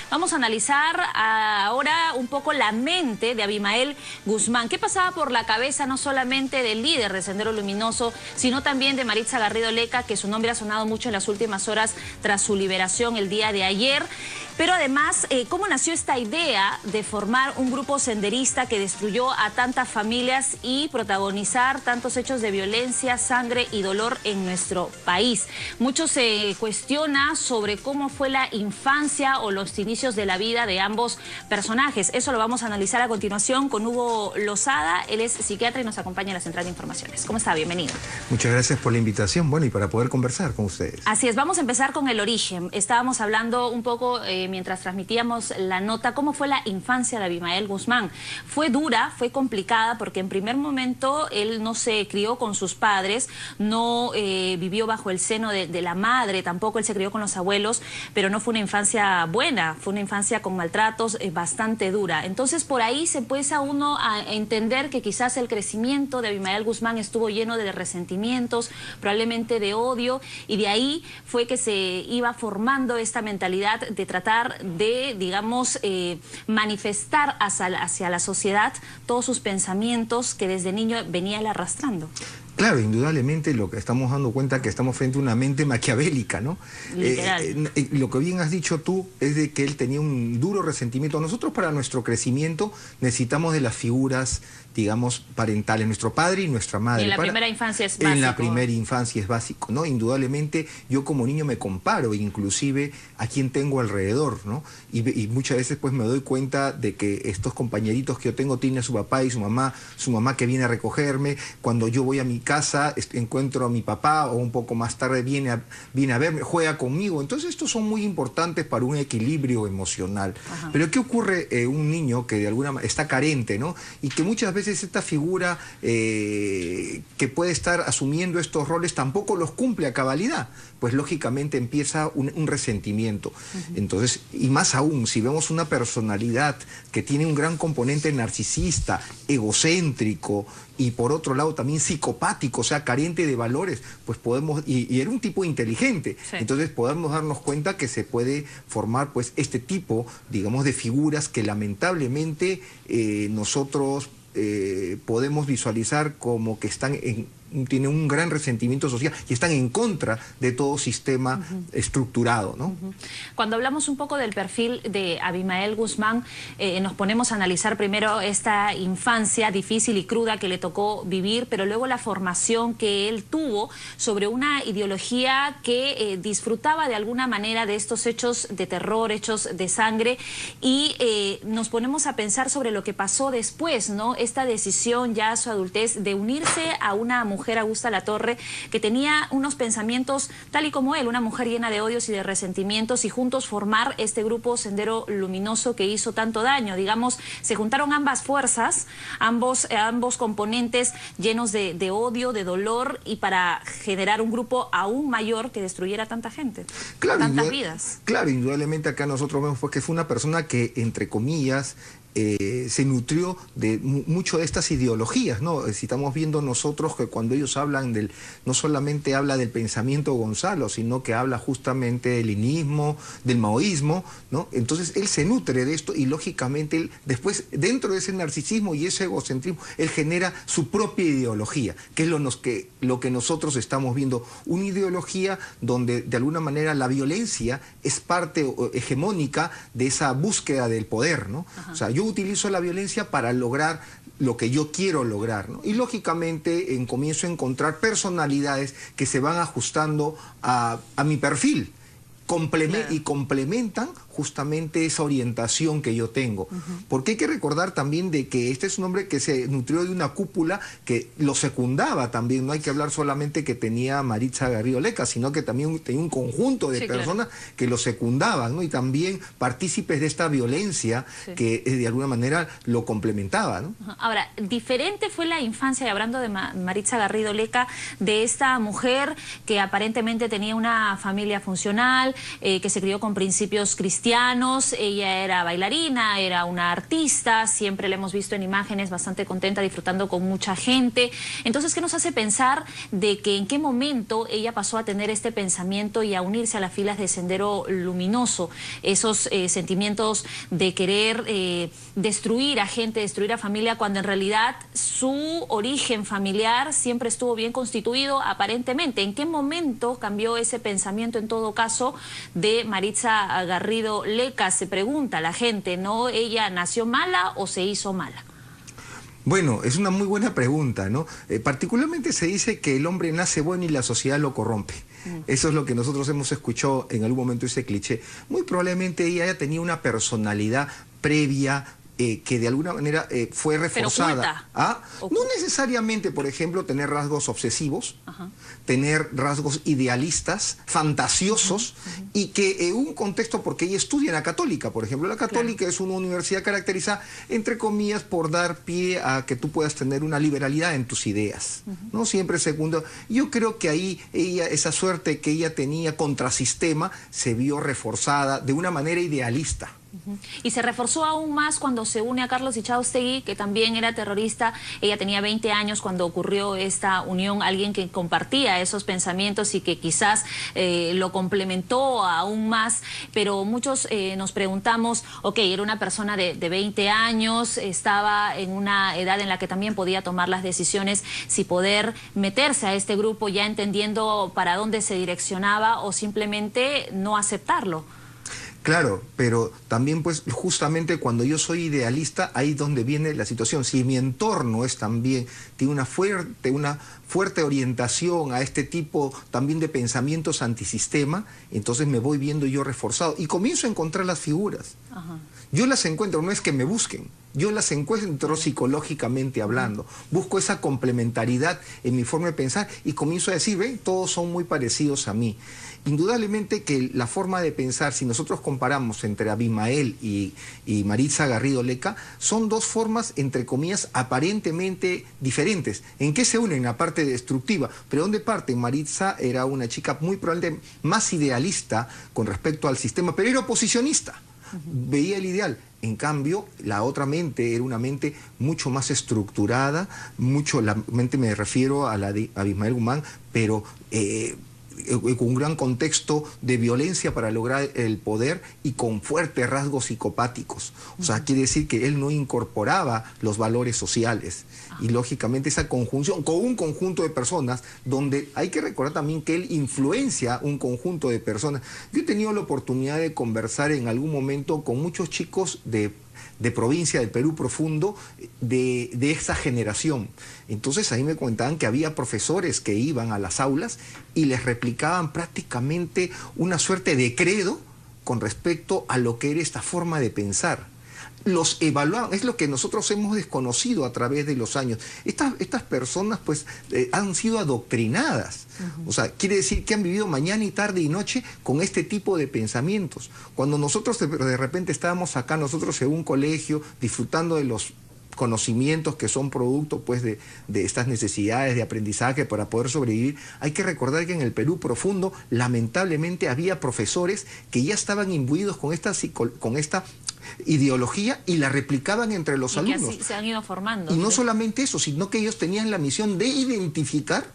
Vamos a analizar ahora un poco la mente de Abimael Guzmán. ¿Qué pasaba por la cabeza no solamente del líder de Sendero Luminoso, sino también de Maritza Garrido Leca, que su nombre ha sonado mucho en las últimas horas tras su liberación el día de ayer? Pero además, ¿cómo nació esta idea de formar un grupo senderista que destruyó a tantas familias y protagonizar tantos hechos de violencia, sangre y dolor en nuestro país? Mucho se cuestiona sobre cómo fue la infancia o los inicios de la vida de ambos personajes. Eso lo vamos a analizar a continuación con Hugo Lozada. Él es psiquiatra y nos acompaña en la Central de Informaciones. ¿Cómo está? Bienvenido. Muchas gracias por la invitación, bueno, y para poder conversar con ustedes. Así es, vamos a empezar con el origen. Estábamos hablando un poco, mientras transmitíamos la nota, cómo fue la infancia de Abimael Guzmán. Fue dura, fue complicada, porque en primer momento él no se crió con sus padres, no vivió bajo el seno de la madre, tampoco él se crió con los abuelos, pero no fue una infancia buena, fue una infancia con maltratos, bastante dura. Entonces por ahí se empieza uno a entender que quizás el crecimiento de Abimael Guzmán estuvo lleno de resentimientos, probablemente de odio, y de ahí fue que se iba formando esta mentalidad de tratar de, digamos, manifestar hacia la sociedad todos sus pensamientos que desde niño venía él arrastrando. Claro, indudablemente lo que estamos dando cuenta que estamos frente a una mente maquiavélica, ¿no? Literal. Lo que bien has dicho tú es de que él tenía un duro resentimiento. Nosotros para nuestro crecimiento necesitamos de las figuras, digamos, parentales, nuestro padre y nuestra madre. En la primera infancia es básico. En la primera infancia es básico, ¿no? Indudablemente yo como niño me comparo inclusive a quien tengo alrededor, ¿no? Y muchas veces pues me doy cuenta de que estos compañeritos que yo tengo tienen a su papá y su mamá que viene a recogerme. Cuando yo voy a mi casa encuentro a mi papá, o un poco más tarde viene a verme, juega conmigo. Entonces estos son muy importantes para un equilibrio emocional. Ajá. Pero ¿qué ocurre un niño que de alguna manera está carente, ¿no? Y que muchas veces esta figura que puede estar asumiendo estos roles tampoco los cumple a cabalidad? Pues lógicamente empieza un resentimiento. Entonces, y más aún, si vemos una personalidad que tiene un gran componente narcisista, egocéntrico, y por otro lado también psicopático, o sea, carente de valores, pues podemos, y era un tipo inteligente, sí. Entonces podemos darnos cuenta que se puede formar pues este tipo, digamos, de figuras que lamentablemente nosotros podemos visualizar como que tienen un gran resentimiento social y están en contra de todo sistema estructurado, ¿no? Cuando hablamos un poco del perfil de Abimael Guzmán, nos ponemos a analizar primero esta infancia difícil y cruda que le tocó vivir, pero luego la formación que él tuvo sobre una ideología que disfrutaba de alguna manera de estos hechos de terror, hechos de sangre, y nos ponemos a pensar sobre lo que pasó después, ¿no? Esta decisión ya a su adultez de unirse a una mujer, Augusta Latorre, que tenía unos pensamientos tal y como él, una mujer llena de odios y de resentimientos, y juntos formar este grupo Sendero Luminoso que hizo tanto daño. Digamos, se juntaron ambas fuerzas, ambos componentes llenos de odio, de dolor, y para generar un grupo aún mayor que destruyera a tanta gente, claro, tantas vidas. Claro, indudablemente acá nosotros vemos que fue una persona que, entre comillas, se nutrió de mucho de estas ideologías, ¿no? Si estamos viendo nosotros que cuando ellos hablan no solamente habla del pensamiento Gonzalo, sino que habla justamente del leninismo, del maoísmo, ¿no? Entonces él se nutre de esto y lógicamente él, después, dentro de ese narcisismo y ese egocentrismo, él genera su propia ideología, que es lo que nosotros estamos viendo, una ideología donde de alguna manera la violencia es parte hegemónica de esa búsqueda del poder, ¿no? Ajá. O sea, yo utilizo la violencia para lograr lo que yo quiero lograr, ¿no? Y lógicamente comienzo a encontrar personalidades que se van ajustando a mi perfil, claro. Y complementan justamente esa orientación que yo tengo. Porque hay que recordar también de que este es un hombre que se nutrió de una cúpula que lo secundaba también. No hay que hablar solamente que tenía Maritza Garrido Leca, sino que también tenía un conjunto de personas, claro, que lo secundaban, ¿no? Y también partícipes de esta violencia, sí, que de alguna manera lo complementaba, ¿no? Ahora, diferente fue la infancia, y hablando de Maritza Garrido Leca, de esta mujer que aparentemente tenía una familia funcional, que se crió con principios cristianos, cristianos, ella era bailarina, era una artista, siempre la hemos visto en imágenes bastante contenta, disfrutando con mucha gente. Entonces, ¿qué nos hace pensar de que en qué momento ella pasó a tener este pensamiento y a unirse a las filas de Sendero Luminoso? Esos sentimientos de querer destruir a gente, destruir a familia, cuando en realidad su origen familiar siempre estuvo bien constituido, aparentemente. ¿En qué momento cambió ese pensamiento, en todo caso, de Maritza Garrido Leca? Se pregunta la gente, ¿no? ¿Ella nació mala o se hizo mala? Bueno, es una muy buena pregunta, ¿no? Particularmente se dice que el hombre nace bueno y la sociedad lo corrompe. Eso es lo que nosotros hemos escuchado en algún momento, ese cliché. Muy probablemente ella ya tenía una personalidad previa, que de alguna manera fue reforzada. ¿Ah? No necesariamente, por ejemplo, tener rasgos obsesivos, tener rasgos idealistas, fantasiosos, y que en un contexto, porque ella estudia en la Católica, por ejemplo. La Católica es una universidad caracterizada, entre comillas, por dar pie a que tú puedas tener una liberalidad en tus ideas, ¿no? Siempre segundo. Yo creo que ahí esa suerte que ella tenía contrasistema se vio reforzada de una manera idealista. Y se reforzó aún más cuando se une a Carlos Ichaustegui, que también era terrorista. Ella tenía 20 años cuando ocurrió esta unión, alguien que compartía esos pensamientos y que quizás lo complementó aún más. Pero muchos nos preguntamos, ok, era una persona de 20 años, estaba en una edad en la que también podía tomar las decisiones, si poder meterse a este grupo ya entendiendo para dónde se direccionaba o simplemente no aceptarlo. Claro, pero también pues justamente cuando yo soy idealista, ahí es donde viene la situación. Si mi entorno es también, tiene una fuerte orientación a este tipo también de pensamientos antisistema, entonces me voy viendo yo reforzado y comienzo a encontrar las figuras. Yo las encuentro, no es que me busquen, yo las encuentro psicológicamente hablando. Busco esa complementariedad en mi forma de pensar y comienzo a decir, ven, todos son muy parecidos a mí. Indudablemente que la forma de pensar, si nosotros comparamos entre Abimael y Maritza Garrido Leca, son dos formas, entre comillas, aparentemente diferentes. ¿En qué se unen? En la parte destructiva. ¿Pero dónde parten? Maritza era una chica muy probablemente más idealista con respecto al sistema, pero era oposicionista. Veía el ideal. En cambio, la otra mente era una mente mucho más estructurada, la mente me refiero a la de Abimael Guzmán, pero con un gran contexto de violencia para lograr el poder y con fuertes rasgos psicopáticos. O sea, quiere decir que él no incorporaba los valores sociales. Y lógicamente esa conjunción con un conjunto de personas, donde hay que recordar también que él influencia un conjunto de personas. Yo he tenido la oportunidad de conversar en algún momento con muchos chicos de provincia del Perú profundo de esa generación. Entonces ahí me contaban que había profesores que iban a las aulas y les replicaban prácticamente una suerte de credo con respecto a lo que era esta forma de pensar. Los evaluaban, es lo que nosotros hemos desconocido a través de los años. Estas personas pues han sido adoctrinadas. O sea, quiere decir que han vivido mañana y tarde y noche con este tipo de pensamientos. Cuando nosotros de repente estábamos acá, nosotros en un colegio, disfrutando de los conocimientos que son producto pues de estas necesidades de aprendizaje para poder sobrevivir, hay que recordar que en el Perú profundo lamentablemente había profesores que ya estaban imbuidos con esta ideología y la replicaban entre los alumnos. Que así se han ido formando. Y no solamente eso, sino que ellos tenían la misión de identificar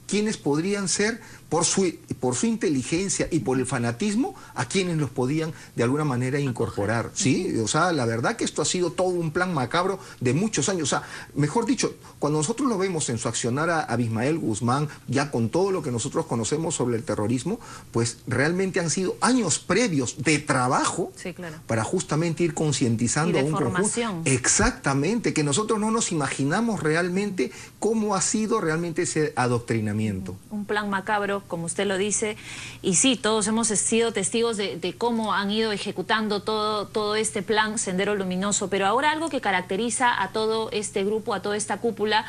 quiénes podrían ser, por su inteligencia y por el fanatismo, a quienes los podían de alguna manera incorporar. ¿Sí? O sea, la verdad que esto ha sido todo un plan macabro de muchos años. O sea, mejor dicho, cuando nosotros lo vemos en su accionar a Abimael Guzmán, ya con todo lo que nosotros conocemos sobre el terrorismo, pues realmente han sido años previos de trabajo, sí, claro, para justamente ir concientizando a un conjunto. Exactamente, que nosotros no nos imaginamos realmente cómo ha sido realmente ese adoctrinamiento. Un plan macabro, como usted lo dice, y sí, todos hemos sido testigos de cómo han ido ejecutando todo este plan Sendero Luminoso, pero ahora algo que caracteriza a todo este grupo, a toda esta cúpula,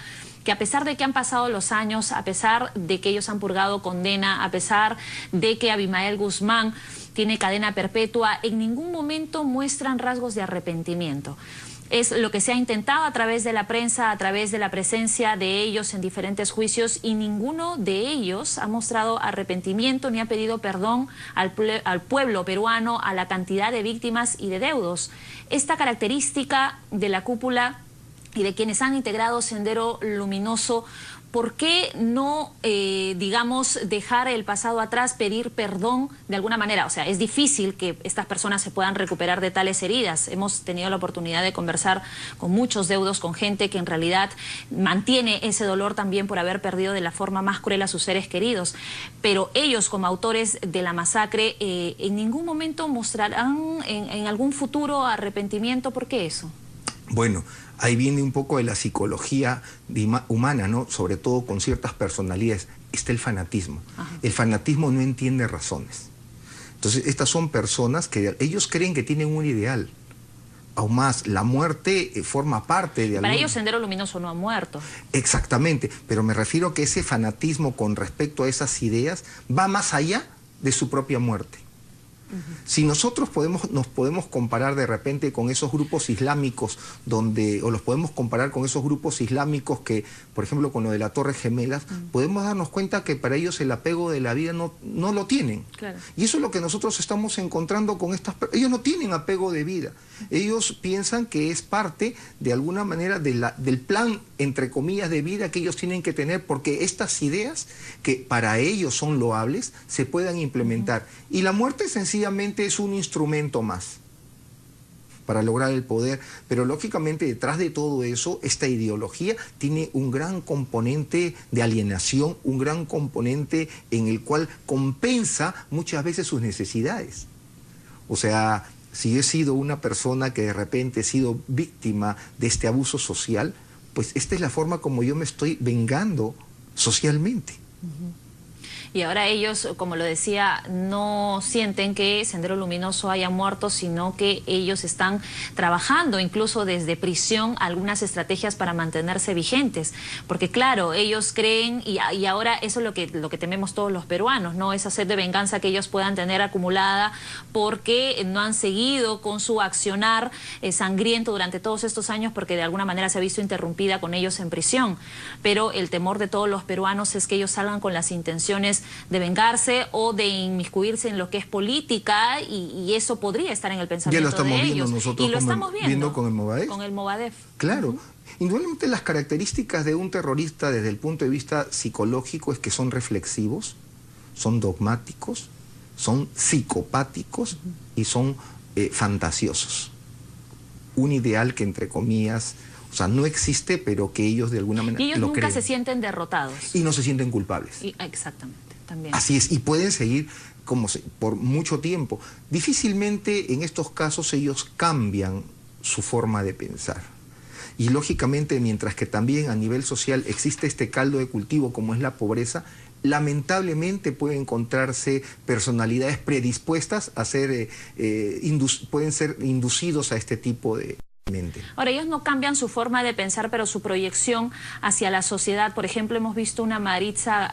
que a pesar de que han pasado los años, a pesar de que ellos han purgado condena, a pesar de que Abimael Guzmán tiene cadena perpetua, en ningún momento muestran rasgos de arrepentimiento. Es lo que se ha intentado a través de la prensa, a través de la presencia de ellos en diferentes juicios, y ninguno de ellos ha mostrado arrepentimiento ni ha pedido perdón al pueblo peruano, a la cantidad de víctimas y de deudos. Esta característica de la cúpula y de quienes han integrado Sendero Luminoso, ¿por qué no, digamos, dejar el pasado atrás, pedir perdón de alguna manera? O sea, es difícil que estas personas se puedan recuperar de tales heridas. Hemos tenido la oportunidad de conversar con muchos deudos, con gente que en realidad mantiene ese dolor también por haber perdido de la forma más cruel a sus seres queridos. Pero ellos, como autores de la masacre, en ningún momento mostrarán en algún futuro arrepentimiento. ¿Por qué eso? Bueno, ahí viene un poco de la psicología humana, ¿no? Sobre todo con ciertas personalidades. Está el fanatismo. Ajá. El fanatismo no entiende razones. Entonces, estas son personas que ellos creen que tienen un ideal. Aún más, la muerte forma parte de... Para ellos Sendero Luminoso no ha muerto. Exactamente, pero me refiero a que ese fanatismo con respecto a esas ideas va más allá de su propia muerte. Si nosotros nos podemos comparar de repente con esos grupos islámicos o los podemos comparar con esos grupos islámicos que, por ejemplo, con lo de la Torre Gemelas, podemos darnos cuenta que para ellos el apego de la vida no lo tienen. Claro. Y eso es lo que nosotros estamos encontrando con estas personas. Ellos no tienen apego de vida. Ellos piensan que es parte, de alguna manera, del plan, entre comillas, de vida que ellos tienen que tener, porque estas ideas, que para ellos son loables, se puedan implementar. Y la muerte sencillamente es un instrumento más para lograr el poder, pero lógicamente detrás de todo eso, esta ideología tiene un gran componente de alienación, un gran componente en el cual compensa muchas veces sus necesidades. O sea, si yo he sido una persona que de repente he sido víctima de este abuso social, pues esta es la forma como yo me estoy vengando socialmente. Y ahora ellos, como lo decía, no sienten que Sendero Luminoso haya muerto, sino que ellos están trabajando incluso desde prisión algunas estrategias para mantenerse vigentes. Porque claro, ellos creen, y ahora eso es lo que tememos todos los peruanos, ¿no? Esa sed de venganza que ellos puedan tener acumulada porque no han seguido con su accionar sangriento durante todos estos años, porque de alguna manera se ha visto interrumpida con ellos en prisión. Pero el temor de todos los peruanos es que ellos salgan con las intenciones de vengarse o de inmiscuirse en lo que es política, y eso podría estar en el pensamiento de ellos. Nosotros, y lo estamos viendo con el Movadef. Con el Movadef. Claro. Indudablemente las características de un terrorista desde el punto de vista psicológico es que son reflexivos, son dogmáticos, son psicopáticos y son fantasiosos. Un ideal que, entre comillas, o sea, no existe, pero que ellos de alguna manera lo creen. Y ellos nunca creen. Se sienten derrotados. Y no se sienten culpables. Exactamente, también. Así es, y pueden seguir por mucho tiempo. Difícilmente en estos casos ellos cambian su forma de pensar. Y lógicamente, mientras que también a nivel social existe este caldo de cultivo como es la pobreza, lamentablemente pueden encontrarse personalidades predispuestas a ser, pueden ser inducidos a este tipo de... Ahora, ellos no cambian su forma de pensar, pero su proyección hacia la sociedad. Por ejemplo, hemos visto una Maritza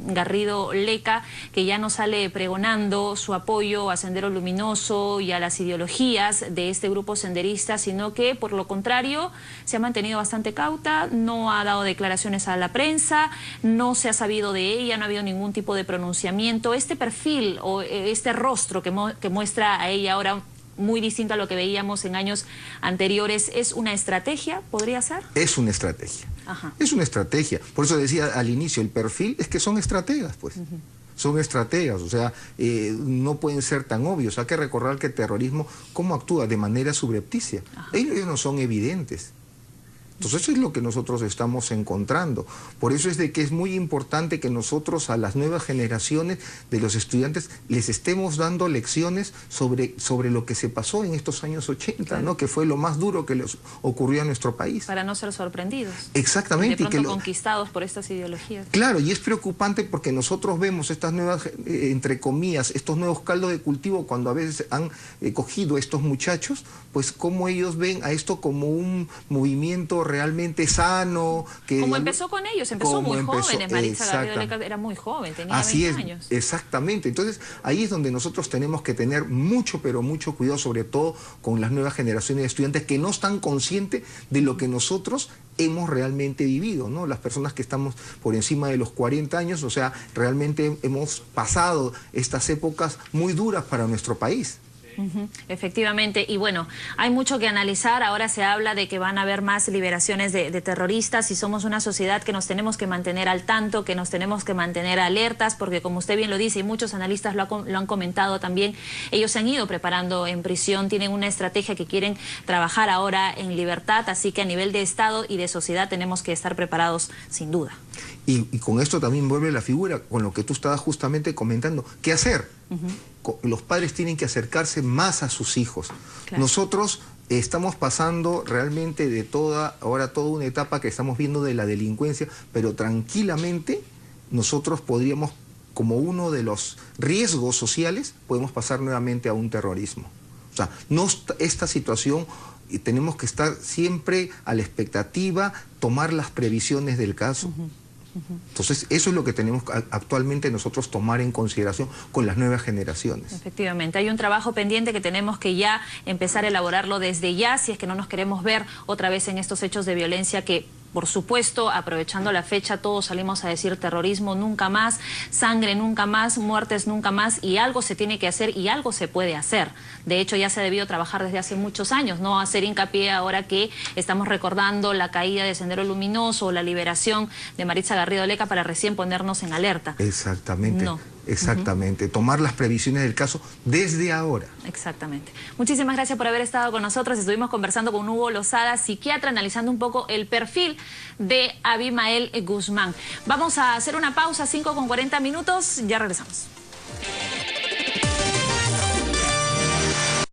Garrido Leca que ya no sale pregonando su apoyo a Sendero Luminoso y a las ideologías de este grupo senderista, sino que, por lo contrario, se ha mantenido bastante cauta, no ha dado declaraciones a la prensa, no se ha sabido de ella, no ha habido ningún tipo de pronunciamiento. Este perfil o este rostro que muestra a ella ahora, muy distinto a lo que veíamos en años anteriores, ¿es una estrategia? ¿Podría ser? Es una estrategia. Ajá. Es una estrategia. Por eso decía al inicio, el perfil es que son estrategas, pues. Son estrategas, o sea, no pueden ser tan obvios. Hay que recordar que el terrorismo, ¿cómo actúa? De manera subrepticia. Ellos no son evidentes. Entonces eso es lo que nosotros estamos encontrando. Por eso es de que es muy importante que nosotros a las nuevas generaciones de los estudiantes les estemos dando lecciones sobre lo que se pasó en estos años 80, claro, ¿no? Que fue lo más duro que les ocurrió a nuestro país. Para no ser sorprendidos. Exactamente. De pronto conquistados por estas ideologías. Claro, y es preocupante porque nosotros vemos estas nuevas, entre comillas, estos nuevos caldos de cultivo cuando a veces han cogido a estos muchachos, pues cómo ellos ven a esto como un movimiento realmente sano. Como empezó con ellos, empezó muy jóvenes. Maritza Garrido Leca era muy joven, tenía 20 años. Exactamente. Entonces, ahí es donde nosotros tenemos que tener mucho, pero mucho cuidado, sobre todo con las nuevas generaciones de estudiantes que no están conscientes de lo que nosotros hemos realmente vivido, ¿no? Las personas que estamos por encima de los 40 años, o sea, realmente hemos pasado estas épocas muy duras para nuestro país. Efectivamente, y bueno, hay mucho que analizar. Ahora se habla de que van a haber más liberaciones de terroristas y somos una sociedad que nos tenemos que mantener al tanto, que nos tenemos que mantener alertas, porque como usted bien lo dice y muchos analistas lo han comentado también, ellos se han ido preparando en prisión, tienen una estrategia que quieren trabajar ahora en libertad, así que a nivel de Estado y de sociedad tenemos que estar preparados sin duda. Y con esto también vuelve la figura, con lo que tú estabas justamente comentando, ¿qué hacer? Los padres tienen que acercarse más a sus hijos. Claro. Nosotros estamos pasando realmente ahora toda una etapa que estamos viendo de la delincuencia, pero tranquilamente nosotros podríamos, como uno de los riesgos sociales, podemos pasar nuevamente a un terrorismo. O sea, esta situación, tenemos que estar siempre a la expectativa, tomar las previsiones del caso. Entonces, eso es lo que tenemos actualmente nosotros tomar en consideración con las nuevas generaciones. Efectivamente, hay un trabajo pendiente que tenemos que ya empezar a elaborarlo desde ya, si es que no nos queremos ver otra vez en estos hechos de violencia que, por supuesto, aprovechando la fecha, todos salimos a decir terrorismo nunca más, sangre nunca más, muertes nunca más, y algo se tiene que hacer y algo se puede hacer. De hecho, ya se ha debido trabajar desde hace muchos años, no hacer hincapié ahora que estamos recordando la caída de Sendero Luminoso o la liberación de Maritza Garrido Leca para recién ponernos en alerta. Exactamente. No. Exactamente, tomar las previsiones del caso desde ahora. Exactamente. Muchísimas gracias por haber estado con nosotros. Estuvimos conversando con Hugo Lozada, psiquiatra, analizando un poco el perfil de Abimael Guzmán. Vamos a hacer una pausa, 5:40, ya regresamos.